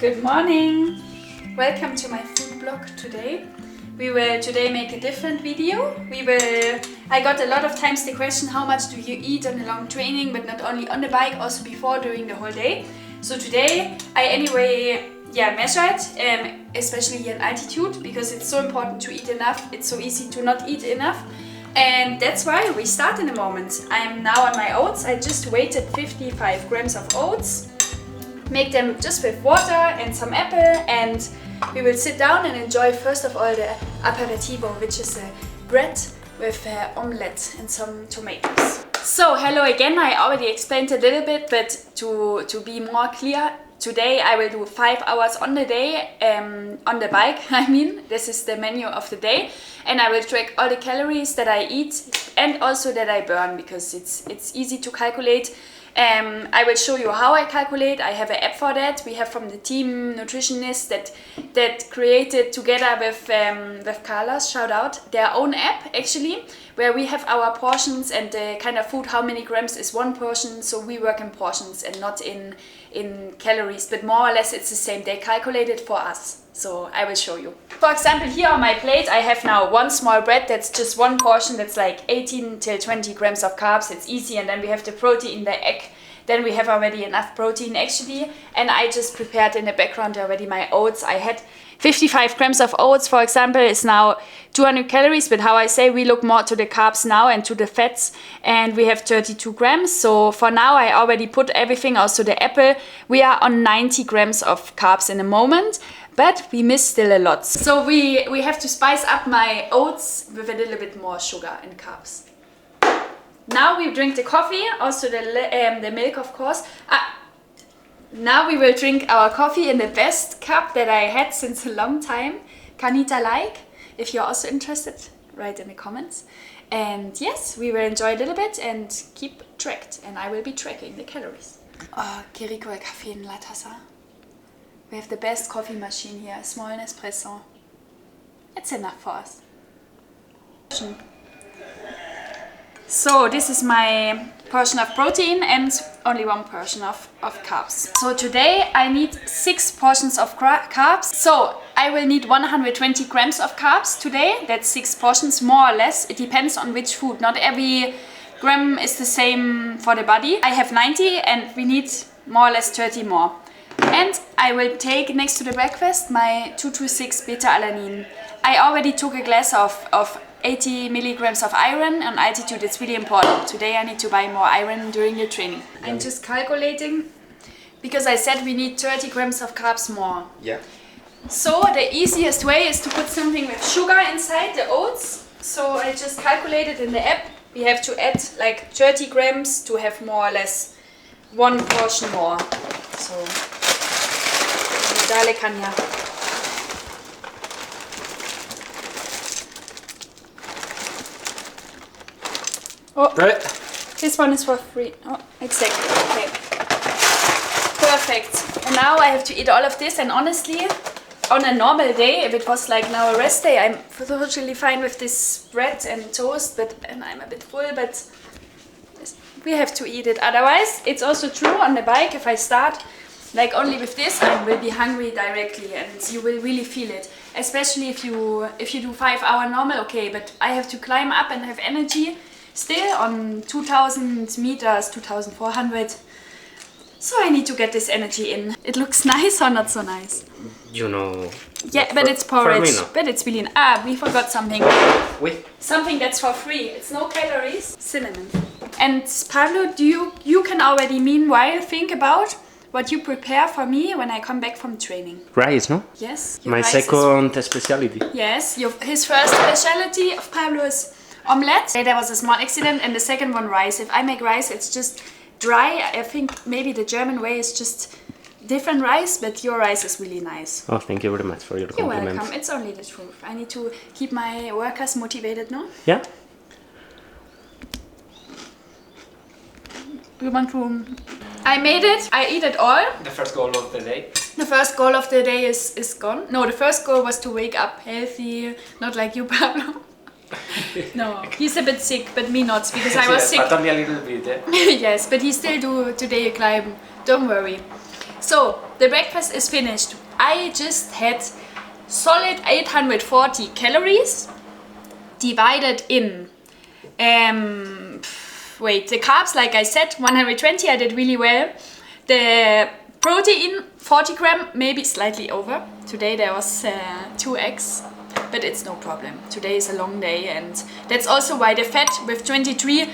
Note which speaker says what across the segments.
Speaker 1: Good morning! Welcome to my food blog today. We will today make a different video. I got a lot of times the question, how much do you eat on a long training, but not only on the bike, also before, during the whole day. So today I measured, especially here in altitude, because it's so important to eat enough. It's so easy to not eat enough. And that's why we start in a moment. I'm now on my oats. I just weighted 55 grams of oats. Make them just with water and some apple, and we will sit down and enjoy first of all the aperitivo, which is a bread with omelette and some tomatoes. So hello again, I already explained a little bit, but to be more clear, today I will do 5 hours on the day, on the bike. This is the menu of the day, and I will track all the calories that I eat and also that I burn, because it's easy to calculate. I will show you how I calculate. I have an app for that. We have from the team nutritionists that created together with Carlos, shout out, their own app actually, where we have our portions and the kind of food, how many grams is one portion. So we work in portions and not in calories, but more or less it's the same. They calculate it for us. So I will show you. For example, here on my plate I have now one small bread, that's just one portion, that's like 18 till 20 grams of carbs, it's easy, and then we have the protein, the egg. Then we have already enough protein actually, and I just prepared in the background already my oats. I had 55 grams of oats, for example, is now 200 calories, but how I say, we look more to the carbs now and to the fats, and we have 32 grams. So for now I already put everything, also the apple. We are on 90 grams of carbs in a moment, but we miss still a lot. So we have to spice up my oats with a little bit more sugar and carbs. Now we drink the coffee, also the milk of course. Now we will drink our coffee in the best cup that I had since a long time, Canita like. If you're also interested, write in the comments. And yes, we will enjoy a little bit and keep tracked, and I will be tracking the calories. Oh, che rico il caffè in la tazza. We have the best coffee machine here, a small Nespresso. It's enough for us. So this is my portion of protein and only one portion of carbs. So today I need 6 portions of carbs. So I will need 120 grams of carbs today. That's 6 portions, more or less. It depends on which food. Not every gram is the same for the body. I have 90 and we need more or less 30 more. And I will take next to the breakfast my 226 beta-alanine. I already took a glass of 80 milligrams of iron. On altitude it's really important. Today I need to buy more iron during the training. I'm just calculating, because I said we need 30 grams of carbs more.
Speaker 2: Yeah.
Speaker 1: So the easiest way is to put something with sugar inside the oats. So I just calculated in the app. We have to add like 30 grams to have more or less one portion more. So dale caña. Oh,
Speaker 2: Right.
Speaker 1: This one is for free. Oh, exactly. Okay. Perfect. And now I have to eat all of this, and honestly, on a normal day, if it was like now a rest day, I'm totally fine with this bread and toast, and I'm a bit full, but we have to eat it. Otherwise, it's also true on the bike, if I start like only with this, I will be hungry directly, and you will really feel it. Especially if you do 5 hour normal, okay, but I have to climb up and have energy still on 2000 meters, 2400. So I need to get this energy in. It looks nice or not so nice?
Speaker 2: You know.
Speaker 1: Yeah, but it's porridge.
Speaker 2: No.
Speaker 1: But it's really... we forgot something.
Speaker 2: Oui.
Speaker 1: Something that's for free. It's no calories. Cinnamon. And Pablo, you can already meanwhile think about what you prepare for me when I come back from training.
Speaker 2: Rice, no?
Speaker 1: Yes.
Speaker 2: My second specialty.
Speaker 1: Yes. His first specialty of Pablo is omelette. There was a small accident, and the second one rice. If I make rice, it's just dry. I think maybe the German way is just different rice, but your rice is really nice.
Speaker 2: Oh, thank you very much for your
Speaker 1: You're
Speaker 2: compliment.
Speaker 1: welcome. It's only the truth. I need to keep my workers motivated, no?
Speaker 2: Yeah.
Speaker 1: We want to... I made it. I eat it all.
Speaker 3: The first goal of the day.
Speaker 1: The first goal of the day is gone. No, the first goal was to wake up healthy, not like you, Pablo. No, he's a bit sick, but me not, because I was sick.
Speaker 3: But only a little bit, yeah?
Speaker 1: Yes, but he still do today climb. Don't worry. So the breakfast is finished. I just had solid 840 calories divided in the carbs, like I said, 120. I did really well. The protein 40 gram, maybe slightly over. Today there was 2 eggs, but it's no problem. Today is a long day, and that's also why the fat with 23,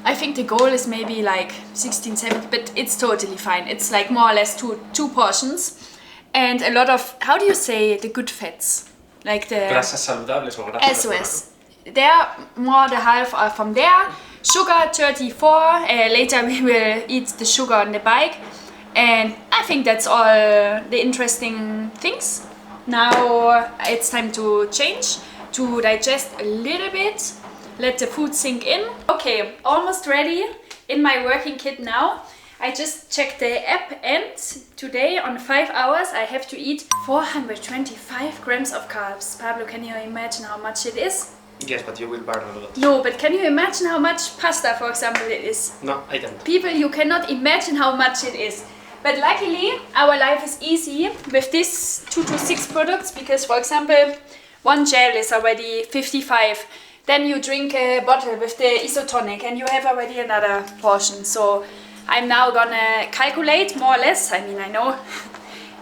Speaker 1: I think the goal is maybe like 16, 17, but it's totally fine. It's like more or less two portions, and a lot of, how do you say, the good fats? Like the
Speaker 2: grasas saludables or grasas.
Speaker 1: Eso es. There, more the half are from there. Sugar 34. Later we will eat the sugar on the bike, and I think that's all the interesting things. Now it's time to change, to digest a little bit, let the food sink in. Okay, almost ready in my working kit now. I just checked the app, and today on 5 hours I have to eat 425 grams of carbs. Pablo, can you imagine how much it is?
Speaker 2: Yes, but you will burn a lot.
Speaker 1: No, but can you imagine how much pasta, for example, it is?
Speaker 2: No, I can't.
Speaker 1: People, you cannot imagine how much it is. But luckily, our life is easy with these 2 to 6 products, because, for example, one gel is already 55. Then you drink a bottle with the isotonic and you have already another portion. So I'm now gonna calculate more or less, I mean, I know,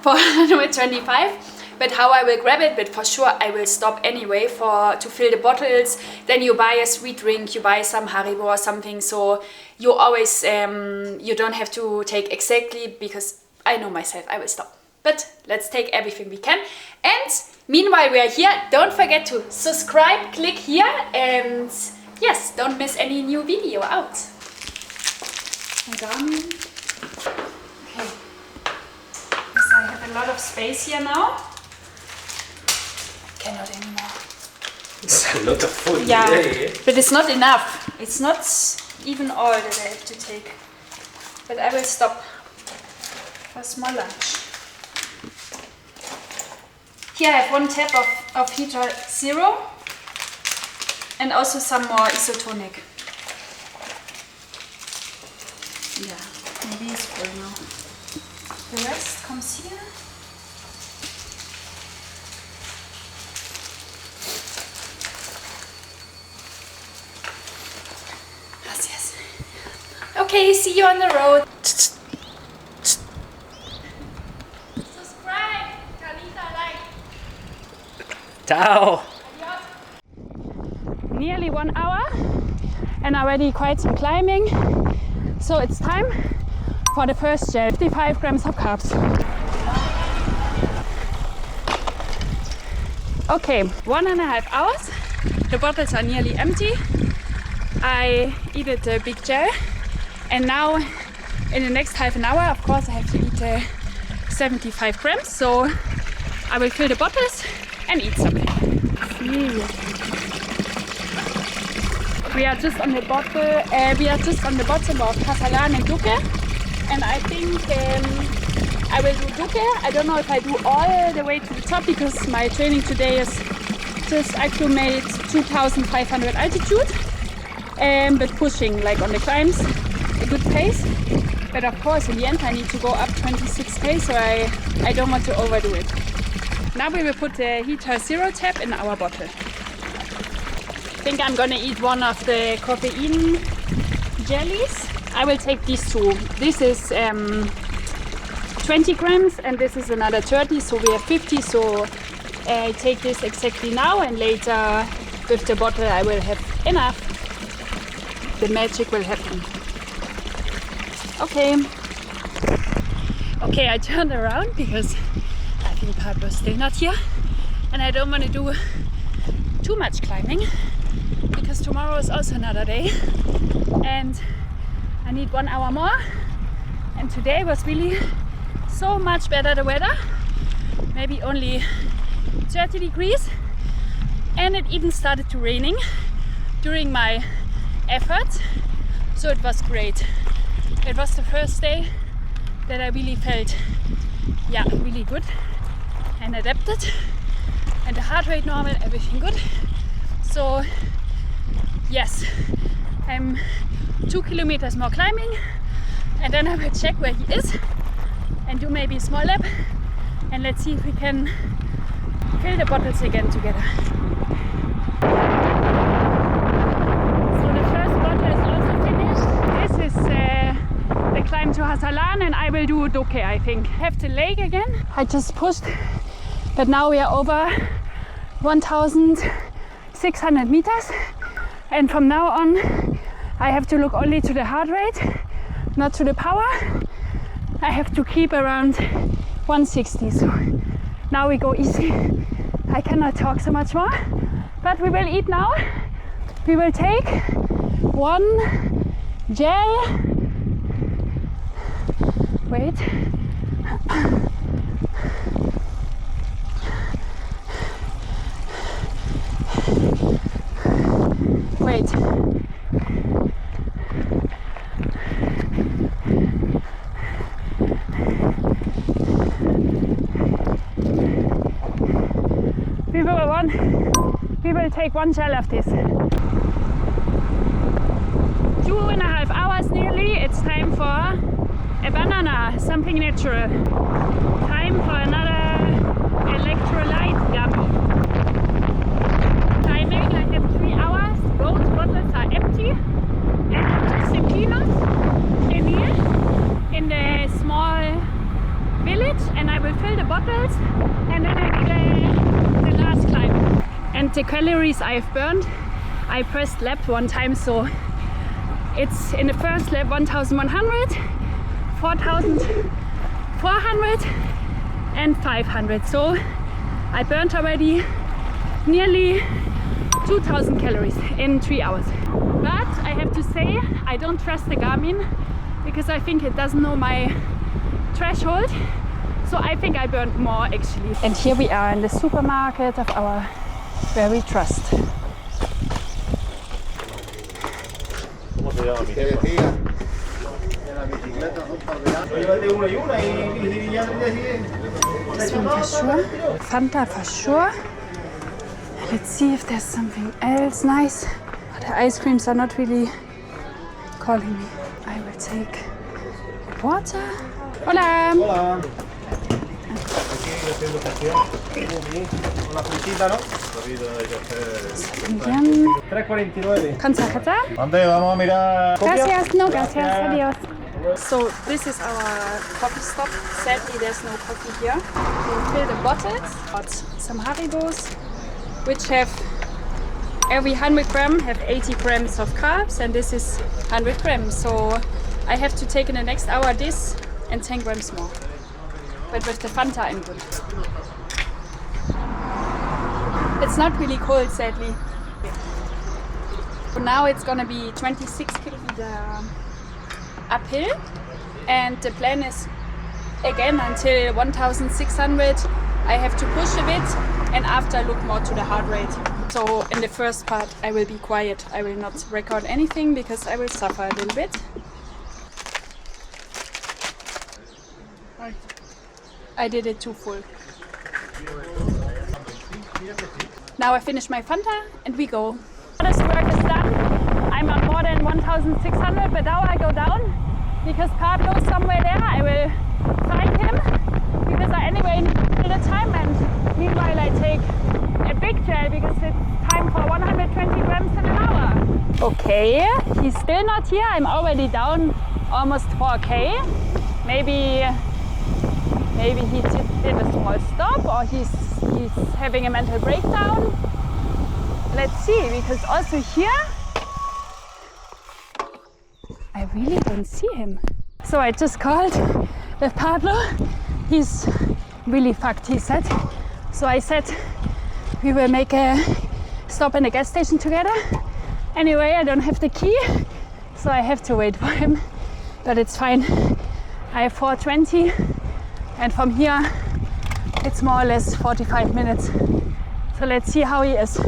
Speaker 1: 425. But how I will grab it, but for sure I will stop anyway to fill the bottles. Then you buy a sweet drink, you buy some Haribo or something, so you always, you don't have to take exactly, because I know myself, I will stop. But let's take everything we can. And meanwhile we are here, don't forget to subscribe, click here, and yes, don't miss any new video out. Okay. Yes, I have a lot of space here now. Cannot anymore.
Speaker 2: It's a lot of food
Speaker 1: Yeah,
Speaker 2: today, eh?
Speaker 1: but it's not enough. It's not even all that I have to take. But I will stop for small lunch. Here I have 1 tap of Heater Zero and also some more isotonic. Yeah, maybe it's full now. The rest comes here. Okay, see you on the road. Subscribe, Carlita, like.
Speaker 2: Ciao!
Speaker 1: Nearly 1 hour and already quite some climbing. So it's time for the first gel, 55 grams of carbs. Okay, 1.5 hours. The bottles are nearly empty. I eat a big gel. And now, in the next half an hour, of course, I have to eat 75 grams. So I will fill the bottles and eat something. We are just on the bottle. We are just on the bottom of Liane and Duque, and I think I will do Duque. I don't know if I do all the way to the top, because my training today is just acclimate 2,500 altitude, but pushing like on the climbs. A good pace, but of course in the end I need to go up 26k, so I don't want to overdo it. Now we will put the Heater Zero tap in our bottle. I think I'm gonna eat one of the caffeine jellies. I will take these 2. This is 20 grams and this is another 30, so we have 50. So I take this exactly now, and later with the bottle I will have enough. The magic will happen. Okay. Okay, I turned around because I think Pablo's still not here, and I don't want to do too much climbing because tomorrow is also another day and I need 1 hour more. And today was really so much better, the weather, maybe only 30 degrees, and it even started to raining during my effort, so it was great. It was the first day that I really felt, yeah, really good and adapted, and the heart rate normal, everything good. So yes, I'm 2 kilometers more climbing, and then I will check where he is, and do maybe a small lap, and let's see if we can fill the bottles again together. So the first bottle is also finished. This is the climb to Liane, and I will do Doke, I think. Have the lake again. I just pushed, but now we are over 1,600 meters, and from now on I have to look only to the heart rate, not to the power. I have to keep around 160, so now we go easy. I cannot talk so much more, but we will eat now. We will take one gel. Wait. Wait. We will take one gel of this. 2.5 hours nearly. It's time for a banana, something natural. Time for another electrolyte gummy. Timing, I have 3 hours. Both bottles are empty. And just in Lianes, in the small village, and I will fill the bottles, and then I do the last climb. And the calories I've burned, I pressed lap one time, so it's in the first lap 1,100, 4,400 and 500. So I burnt already nearly 2,000 calories in 3 hours. But I have to say, I don't trust the Garmin because I think it doesn't know my threshold. So I think I burned more actually. And here we are in the supermarket of our very trust.
Speaker 2: ¿Cómo se llama mi jefa? En la bicicleta son para verano. Llévate una y una y ya no te
Speaker 1: This one for sure. Fanta for sure. Let's see if there's something else nice. The ice creams are not really calling me. I will take water. Hola.
Speaker 2: Hola. Aquí haciendo gestión. Una frutita, ¿no? 3.49.
Speaker 1: Kanzakata.
Speaker 2: ¿Dónde vamos a mirar?
Speaker 1: Gracias. No, gracias. Adios. So this is our coffee stop. Sadly, there's no coffee here. We fill the bottles. Got some Haribos, which have every 100 grams have 80 grams of carbs, and this is 100 grams. So I have to take in the next hour this and 10 grams more. But with the Fanta, I'm good. It's not really cold, sadly. So now it's gonna be 26 kilometers uphill, and the plan is again until 1,600 I have to push a bit, and after look more to the heart rate. So in the first part I will be quiet. I will not record anything because I will suffer a little bit. I did it too full. Now I finish my Fanta and we go. This work is done. I'm on more than 1,600, but now I go down because Pablo is somewhere there. I will find him because I anyway need the time, and meanwhile I take a big gel because it's time for 120 grams in an hour. Okay, he's still not here. I'm already down almost 4K. Maybe he did a small stop, or he's having a mental breakdown. Let's see, because also here I really don't see him. So I just called with Pablo. He's really fucked, he said. So I said we will make a stop in the gas station together. Anyway, I don't have the key, so I have to wait for him. But it's fine. I have 4:20. And from here, it's more or less 45 minutes. So let's see how he is.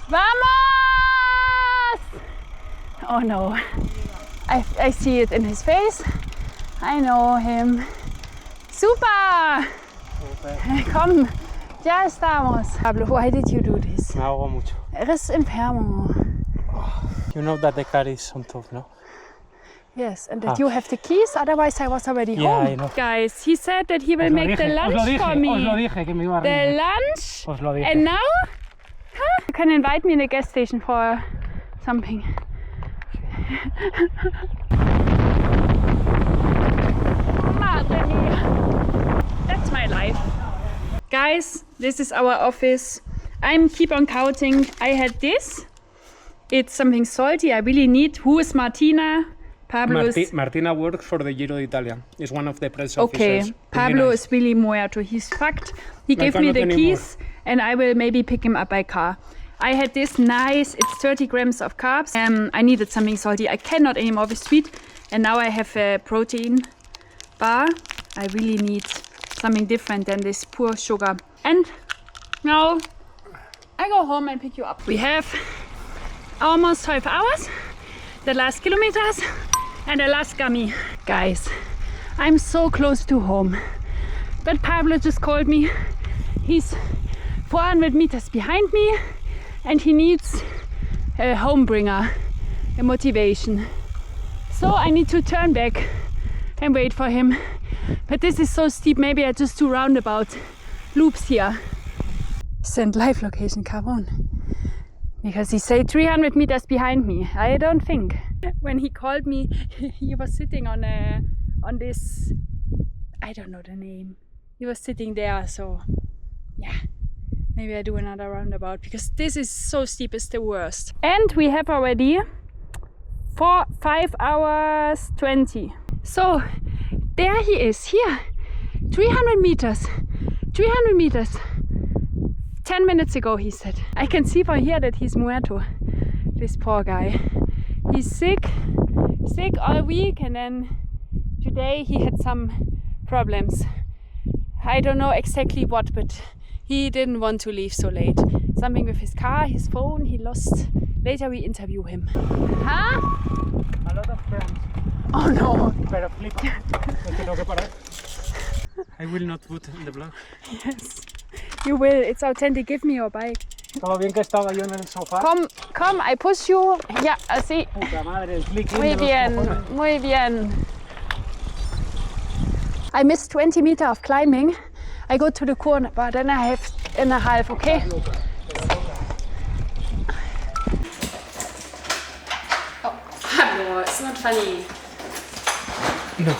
Speaker 1: Vamos! Oh no. I see it in his face. I know him. Super! Come, ya estamos. Pablo, why did you do this?
Speaker 3: Me ahogo mucho.
Speaker 1: Eres enfermo.
Speaker 3: You know that the car is on top, no?
Speaker 1: Yes, and that you have the keys, otherwise I was already
Speaker 3: Yeah,
Speaker 1: home.
Speaker 3: I know.
Speaker 1: Guys, he said that he will make the lunch for me.
Speaker 3: Os lo dije, que me iba a
Speaker 1: The
Speaker 3: reír.
Speaker 1: lunch?
Speaker 3: Os lo dije.
Speaker 1: And now? Huh? You can invite me in the gas station for something. Madre mia. That's my life. Guys, this is our office. I'm keep on counting. I had this. It's something salty I really need. Who is Martina? Pablo is...
Speaker 3: Martina works for the Giro d'Italia. Is one of the press
Speaker 1: Okay,
Speaker 3: officers.
Speaker 1: Pablo is really muerto. He's fucked. He gave me the keys and I will maybe pick him up by car. I had this nice, it's 30 grams of carbs. I needed something salty. I cannot anymore with sweet. And now I have a protein bar. I really need something different than this pure sugar. And now I go home and pick you up. We have almost 12 hours, the last kilometers and the last gummy. Guys, I'm so close to home. But Pablo just called me. He's 400 meters behind me and he needs a home bringer, a motivation. So I need to turn back and wait for him. But this is so steep, maybe I just do roundabout loops here. Send live location, Caron. Because he said 300 meters behind me. I don't think. When he called me, he was sitting on this, I don't know the name. He was sitting there, so yeah. Maybe I do another roundabout because this is so steep, it's the worst. And we have already 5 hours 20. So there he is, here. 300 meters. 300 meters. 10 minutes ago, he said. I can see from here that he's muerto. This poor guy. He's sick all week, and then today he had some problems. I don't know exactly what, but he didn't want to leave so late. Something with his car, his phone, he lost. Later we interview him. Huh?
Speaker 3: A lot of cramps.
Speaker 1: Oh no.
Speaker 3: Pero flipa. Es que tengo que parar. I will not put in the vlog.
Speaker 1: Yes. You will, it's authentic. Give me your bike.
Speaker 3: Todo bien que estaba yo en el sofá.
Speaker 1: Come, I push you. Yeah, así.
Speaker 3: Puta madre, el click.
Speaker 1: Muy bien, muy bien. I missed 20 meters of climbing. I go to the corner, but then I have in a half, okay? Oh, Pablo, it's not funny.
Speaker 3: No,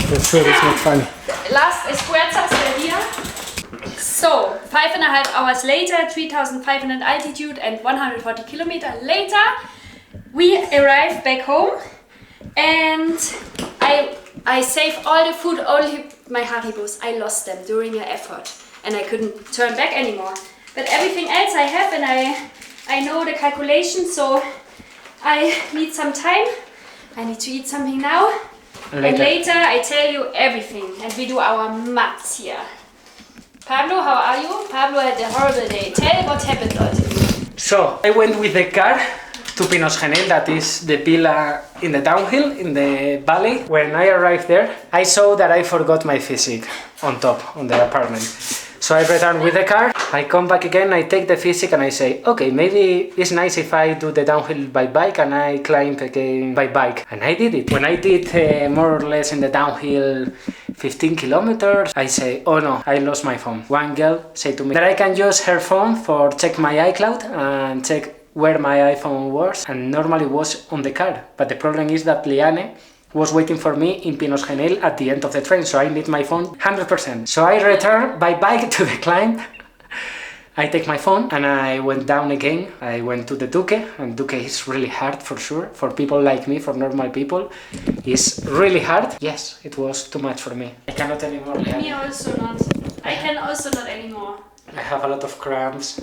Speaker 3: that's sure it's not funny.
Speaker 1: Last esfuerzos del día. So, 5.5 hours later, 3,500 altitude and 140 kilometers later, we arrived back home and I saved all the food, only my Haribos. I lost them during the effort and I couldn't turn back anymore. But everything else I have and I know the calculation, so I need some time. I need to eat something now. And later I tell you everything and we do our maths here. Pablo, how are you? Pablo had a horrible day. Tell what happened, Leute.
Speaker 3: So, I went with the car to Pinos Genel, that is the villa in the downhill, in the valley. When I arrived there, I saw that I forgot my physique on top, on the apartment. So I returned with the car, I come back again, I take the physique and I say, okay, maybe it's nice if I do the downhill by bike and I climb again by bike. And I did it. When I did more or less in the downhill 15 kilometers, I say, oh no, I lost my phone. One girl said to me that I can use her phone for check my iCloud and check where my iPhone was, and normally was on the car. But the problem is that Liane was waiting for me in Pinos Genel at the end of the train, so I need my phone 100%. So I return by bike to the climb. I take my phone and I went down again. I went to the Duque, and Duque is really hard for sure. For people like me, for normal people, it's really hard. Yes, it was too much for me. I cannot anymore.
Speaker 1: Me also not. I can also not anymore.
Speaker 3: I have a lot of cramps.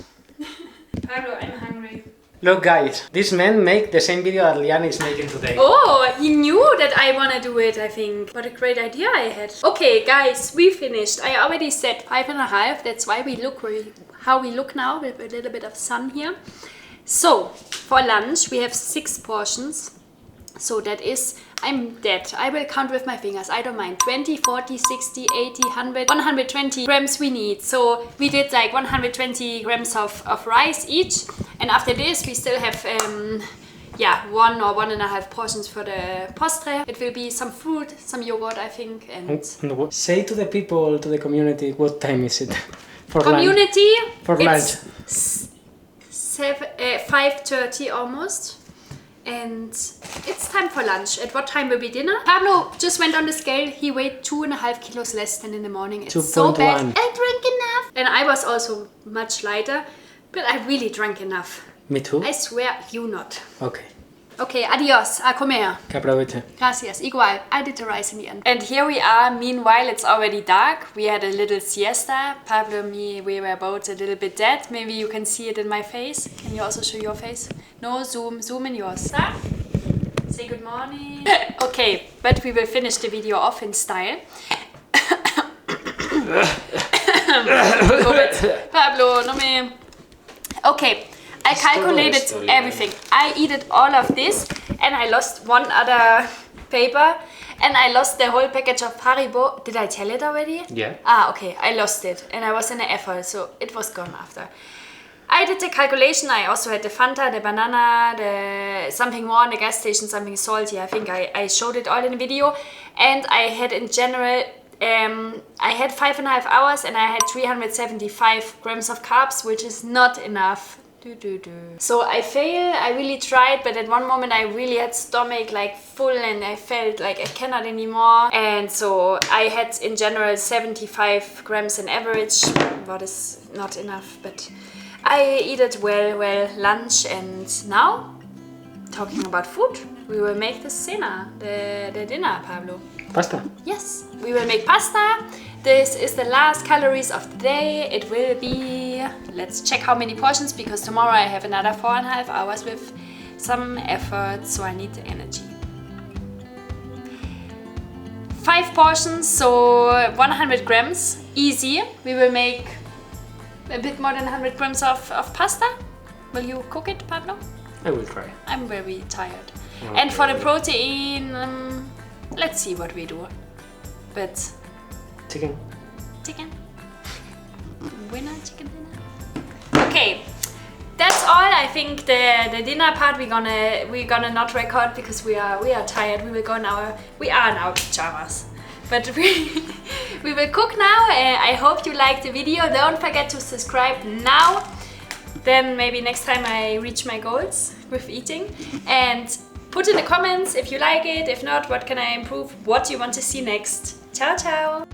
Speaker 1: Pablo, I'm hungry.
Speaker 3: Look guys, this man make the same video that Liane is making today.
Speaker 1: Oh, he knew that I wanna do it, I think. What a great idea I had. Okay guys, we finished. I already said 5.5, that's why we look how we look now with a little bit of sun here. So, for lunch we have 6 portions. So that is, I'm dead. I will count with my fingers, I don't mind. 20, 40, 60, 80, 100, 120 grams we need. So we did like 120 grams of rice each. And after this we still have yeah, 1 or 1.5 portions for the postre. It will be some fruit, some yogurt, I think, and
Speaker 3: Say to the people, to the community, what time is it for
Speaker 1: community.
Speaker 3: lunch? For lunch.
Speaker 1: 5:30 almost, and it's time for lunch. At what time will be dinner? Pablo just went on the scale. He weighed 2.5 kilos less than in the morning. It's
Speaker 3: 2.1.
Speaker 1: so bad. I drank enough, and I was also much lighter, but I really drank enough.
Speaker 3: Me too.
Speaker 1: I swear, you not.
Speaker 3: Okay.
Speaker 1: Okay, adios. A comer.
Speaker 3: Que aproveche.
Speaker 1: Gracias. Igual. I did the rice in the end. And here we are. Meanwhile, it's already dark. We had a little siesta. Pablo and me, we were both a little bit dead. Maybe you can see it in my face. Can you also show your face? No, zoom in yours. Stop. Say good morning. Okay, but we will finish the video off in style. Pablo, no me. Okay. I calculated everything. I eated all of this and I lost one other paper and I lost the whole package of Haribo. Did I tell it already?
Speaker 3: Yeah.
Speaker 1: Ah, okay. I lost it and I was in an effort, so it was gone after. I did the calculation. I also had the Fanta, the banana, the something more in the gas station, something salty. I think I showed it all in the video. And I had in general, I had 5.5 hours and I had 375 grams of carbs, which is not enough. So I failed, I really tried, but at one moment I really had stomach like full and I felt like I cannot anymore. And so I had in general 75 grams on average, what is not enough, but I eat it well lunch. And now, talking about food, we will make the cena, the dinner, Pablo.
Speaker 3: Pasta?
Speaker 1: Yes, we will make pasta. This is the last calories of the day. It will be, let's check how many portions, because tomorrow I have another 4.5 hours with some effort, so I need the energy. 5 portions, so 100 grams, easy. We will make a bit more than 100 grams of pasta. Will you cook it, Pablo?
Speaker 3: I will try.
Speaker 1: I'm very tired.
Speaker 3: Okay.
Speaker 1: And for the protein, let's see what we do. But
Speaker 3: Chicken.
Speaker 1: Winner, chicken dinner. Okay, that's all. I think the dinner part we're gonna not record because we are tired. We are in our pajamas. But we will cook now. I hope you liked the video. Don't forget to subscribe now. Then maybe next time I reach my goals with eating. And put in the comments if you like it. If not, what can I improve? What do you want to see next? Ciao, ciao.